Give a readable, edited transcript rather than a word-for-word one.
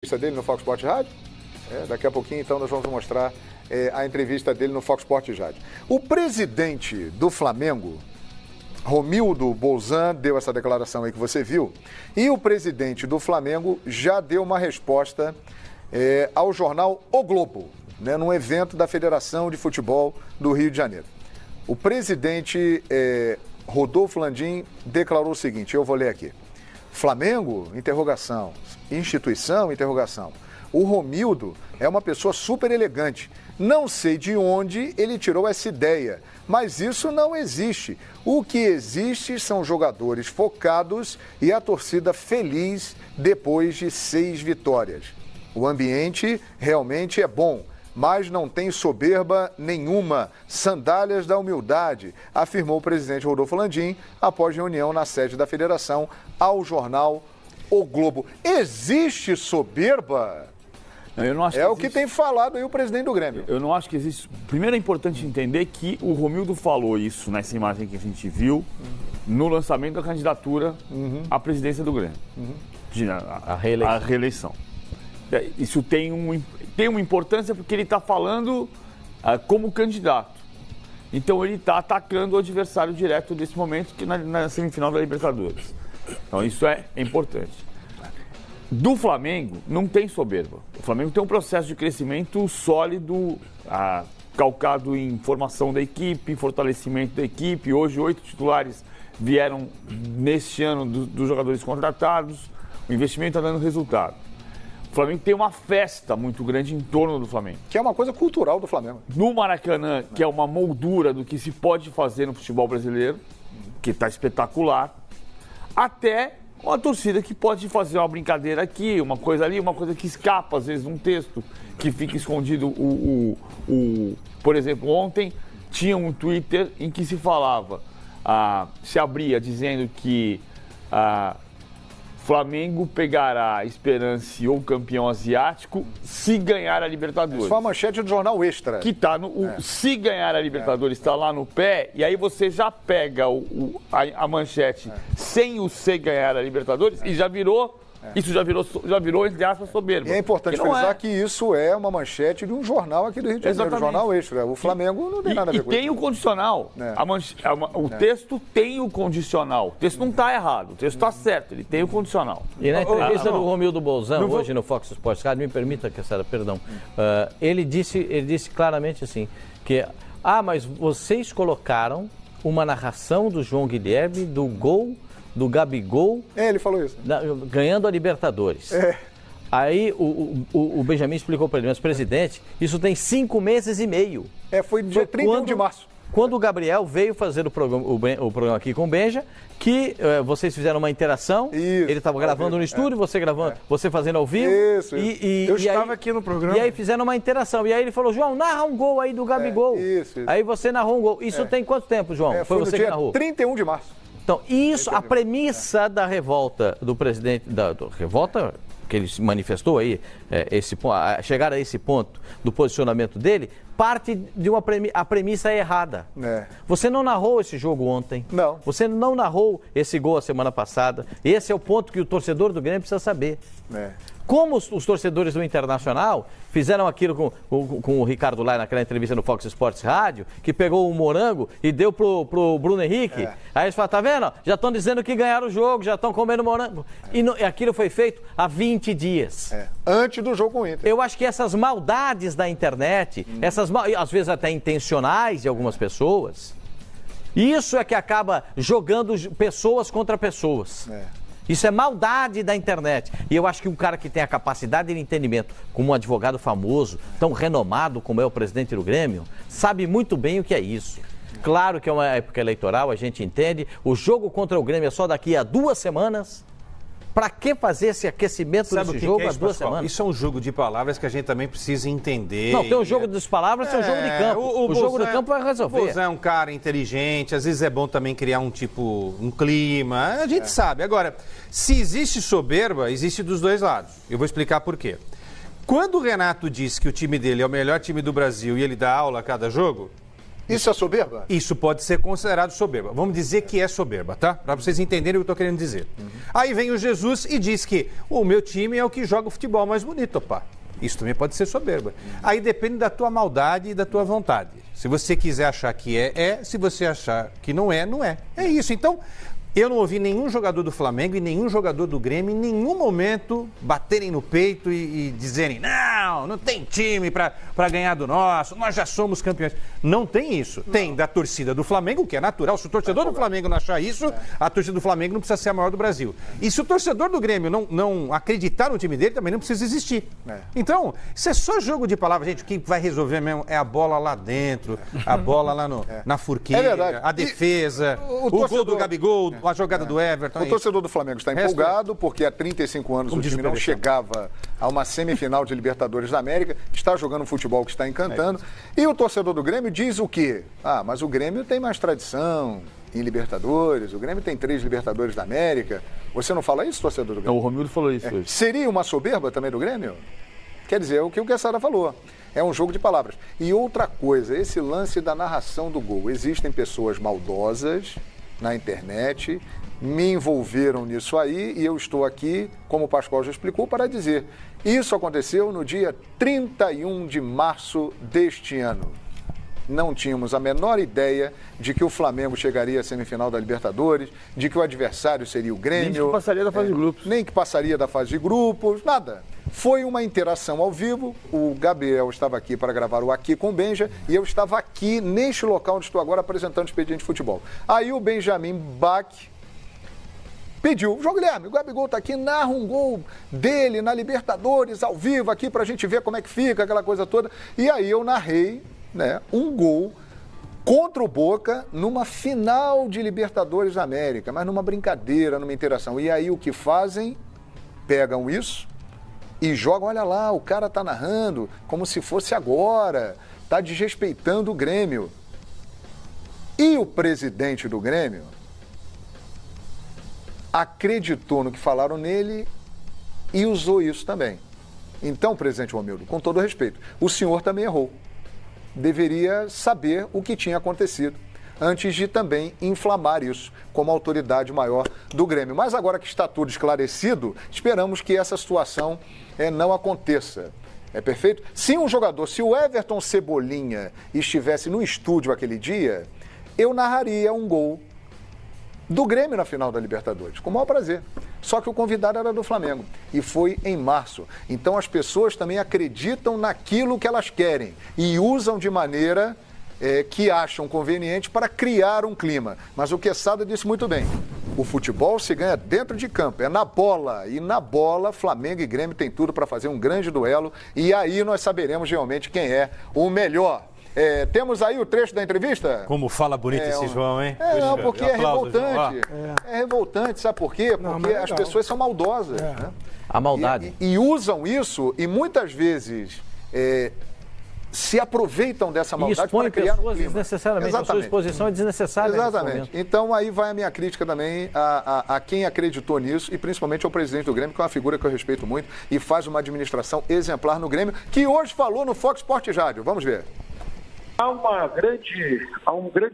entrevista dele no Fox Sports Rádio. Daqui a pouquinho, então, nós vamos mostrar a entrevista dele no Fox Sports Rádio. O presidente do Flamengo, Romildo Bolzan, deu essa declaração aí que você viu, e o presidente do Flamengo já deu uma resposta ao jornal O Globo, num evento da Federação de Futebol do Rio de Janeiro. O presidente Rodolfo Landim declarou o seguinte, eu vou ler aqui. Flamengo, interrogação. Instituição, interrogação. O Romildo é uma pessoa super elegante. Não sei de onde ele tirou essa ideia, mas isso não existe. O que existe são jogadores focados e a torcida feliz depois de 6 vitórias. O ambiente realmente é bom, mas não tem soberba nenhuma. Sandálias da humildade, afirmou o presidente Rodolfo Landim após reunião na sede da federação ao jornal O Globo. Existe soberba? Eu não acho o que tem falado aí o presidente do Grêmio. Eu não acho que existe. Primeiro é importante entender que o Romildo falou isso nessa imagem que a gente viu no lançamento da candidatura à presidência do Grêmio. A reeleição. Isso tem uma importância porque ele está falando como candidato. Então ele está atacando o adversário direto nesse momento, que na semifinal da Libertadores. Então isso é importante. Do Flamengo não tem soberba. O Flamengo tem um processo de crescimento sólido, calcado em formação da equipe, fortalecimento da equipe. Hoje 8 titulares vieram neste ano dos jogadores contratados. O investimento está dando resultado. O Flamengo tem uma festa muito grande em torno do Flamengo. Que é uma coisa cultural do Flamengo. No Maracanã, que é uma moldura do que se pode fazer no futebol brasileiro, que está espetacular, até uma torcida que pode fazer uma brincadeira aqui, uma coisa ali, uma coisa que escapa, às vezes, num texto, que fica escondido. Por exemplo, ontem tinha um Twitter em que se falava, se abria dizendo que Flamengo pegará Esperance ou campeão asiático se ganhar a Libertadores. Isso foi a manchete do jornal Extra. Que está se ganhar a Libertadores, está lá no pé, e aí você já pega a manchete sem o se ganhar a Libertadores e já virou. Isso já virou, entre aspas, soberba. E é importante frisar que isso é uma manchete de um jornal aqui do Rio de Janeiro, jornal Extra. O Flamengo não tem nada a ver com isso. E tem o condicional. O texto tem o condicional. O texto não está errado, o texto está certo, ele tem o condicional. E na entrevista do Romildo Bolzan, hoje no Fox Sports Rádio, me permita, perdão, ele disse claramente assim, que, mas vocês colocaram uma narração do João Guilherme do gol do Gabigol... ele falou isso. Ganhando a Libertadores. Aí o Benjamin explicou para ele, mas presidente, isso tem 5 meses e meio. Foi dia 31 de março. Quando o Gabriel veio fazer o programa aqui com o Benja, que vocês fizeram uma interação, ele estava gravando no estúdio, você gravando, você fazendo ao vivo. Isso. Eu estava aqui no programa. E aí fizeram uma interação. E aí ele falou, João, narra um gol aí do Gabigol. Isso. Aí você narrou um gol. Isso tem quanto tempo, João? Foi você no dia que narrou? 31 de março. Então, a premissa da revolta do presidente, revolta que ele se manifestou aí, chegar a esse ponto do posicionamento dele, parte de a premissa errada. Você não narrou esse jogo ontem. Não. Você não narrou esse gol a semana passada. Esse é o ponto que o torcedor do Grêmio precisa saber. Como os torcedores do Internacional fizeram aquilo com o Ricardo Lai naquela entrevista no Fox Sports Rádio, que pegou o morango e deu pro Bruno Henrique. Aí eles falaram, tá vendo? Já estão dizendo que ganharam o jogo, já estão comendo morango. E aquilo foi feito há 20 dias. Antes do jogo com o Inter. Eu acho que essas maldades da internet, às vezes até intencionais de algumas pessoas, isso é que acaba jogando pessoas contra pessoas. Isso é maldade da internet. E eu acho que um cara que tem a capacidade de entendimento, como um advogado famoso, tão renomado como é o presidente do Grêmio, sabe muito bem o que é isso. Claro que é uma época eleitoral, a gente entende. O jogo contra o Grêmio é só daqui a 2 semanas. Para que fazer esse aquecimento desse jogo há 2 semanas? Isso é um jogo de palavras que a gente também precisa entender. Não, tem um jogo das palavras, tem um jogo de campo. O jogo de campo vai resolver. O Bolzan é um cara inteligente, às vezes é bom também criar um clima, a gente sabe. Agora, se existe soberba, existe dos dois lados. Eu vou explicar por quê. Quando o Renato disse que o time dele é o melhor time do Brasil e ele dá aula a cada jogo, Isso é soberba? Isso pode ser considerado soberba. Vamos dizer que é soberba, tá? Para vocês entenderem o que eu estou querendo dizer. Aí vem o Jesus e diz que o meu time é o que joga o futebol mais bonito, pá. Isso também pode ser soberba. Aí depende da tua maldade e da tua vontade. Se você quiser achar que é. Se você achar que não é, não é. É isso. Então, eu não ouvi nenhum jogador do Flamengo e nenhum jogador do Grêmio em nenhum momento baterem no peito e dizerem não tem time para ganhar do nosso, nós já somos campeões. Não tem isso. Não. Tem da torcida do Flamengo, que é natural. Se o torcedor do Flamengo não achar isso, a torcida do Flamengo não precisa ser a maior do Brasil. E se o torcedor do Grêmio não acreditar no time dele, também não precisa existir. Então, isso é só jogo de palavras, gente. O que vai resolver mesmo é a bola lá dentro, a bola lá na forquilha, a defesa, o gol do Gabigol, a jogada do Everton. O torcedor do Flamengo está empolgado porque há 35 anos o time não chegava a uma semifinal de Libertadores da América, está jogando um futebol que está encantando. E o torcedor do Grêmio diz o quê? Mas o Grêmio tem mais tradição em Libertadores, o Grêmio tem 3 Libertadores da América. Você não fala isso, torcedor do Grêmio? O Romildo falou isso hoje. Seria uma soberba também do Grêmio? Quer dizer, é o que o Quesada falou. É um jogo de palavras. E outra coisa, esse lance da narração do gol. Existem pessoas maldosas na internet, me envolveram nisso aí e eu estou aqui, como o Pascoal já explicou, para dizer. Isso aconteceu no dia 31 de março deste ano. Não tínhamos a menor ideia de que o Flamengo chegaria à semifinal da Libertadores, de que o adversário seria o Grêmio. Nem que passaria da fase de grupos. Nem que passaria da fase de grupos, nada. Foi uma interação ao vivo, o Gabriel estava aqui para gravar o Aqui com o Benja e eu estava aqui neste local onde estou agora apresentando o Expediente de Futebol. Aí o Benjamin Bach pediu, João Guilherme, o Gabigol está aqui, narra um gol dele na Libertadores ao vivo aqui para a gente ver como é que fica, aquela coisa toda. E aí eu narrei um gol contra o Boca numa final de Libertadores da América, mas numa brincadeira, numa interação. E aí o que fazem? Pegam isso e jogam, olha lá, o cara tá narrando como se fosse agora, tá desrespeitando o Grêmio. E o presidente do Grêmio acreditou no que falaram nele e usou isso também. Então, presidente Romildo, com todo respeito, o senhor também errou. Deveria saber o que tinha acontecido antes de também inflamar isso como autoridade maior do Grêmio. Mas agora que está tudo esclarecido, esperamos que essa situação não aconteça. É perfeito? Se um jogador, se o Everton Cebolinha estivesse no estúdio aquele dia, eu narraria um gol do Grêmio na final da Libertadores, com o maior prazer. Só que o convidado era do Flamengo e foi em março. Então as pessoas também acreditam naquilo que elas querem e usam de maneira que acham conveniente para criar um clima. Mas o Quesada disse muito bem, o futebol se ganha dentro de campo, é na bola. E na bola, Flamengo e Grêmio tem tudo para fazer um grande duelo e aí nós saberemos realmente quem é o melhor. Temos aí o trecho da entrevista? Como fala bonito esse João, hein? Não, porque é revoltante. É revoltante, sabe por quê? Porque as pessoas são maldosas. Né? A maldade. E usam isso e muitas vezes se aproveitam dessa maldade para criar um clima. Desnecessariamente. A sua exposição é desnecessária. Exatamente. Então aí vai a minha crítica também a quem acreditou nisso e principalmente ao presidente do Grêmio, que é uma figura que eu respeito muito e faz uma administração exemplar no Grêmio, que hoje falou no Fox Sports Rádio. Vamos ver. Há um grande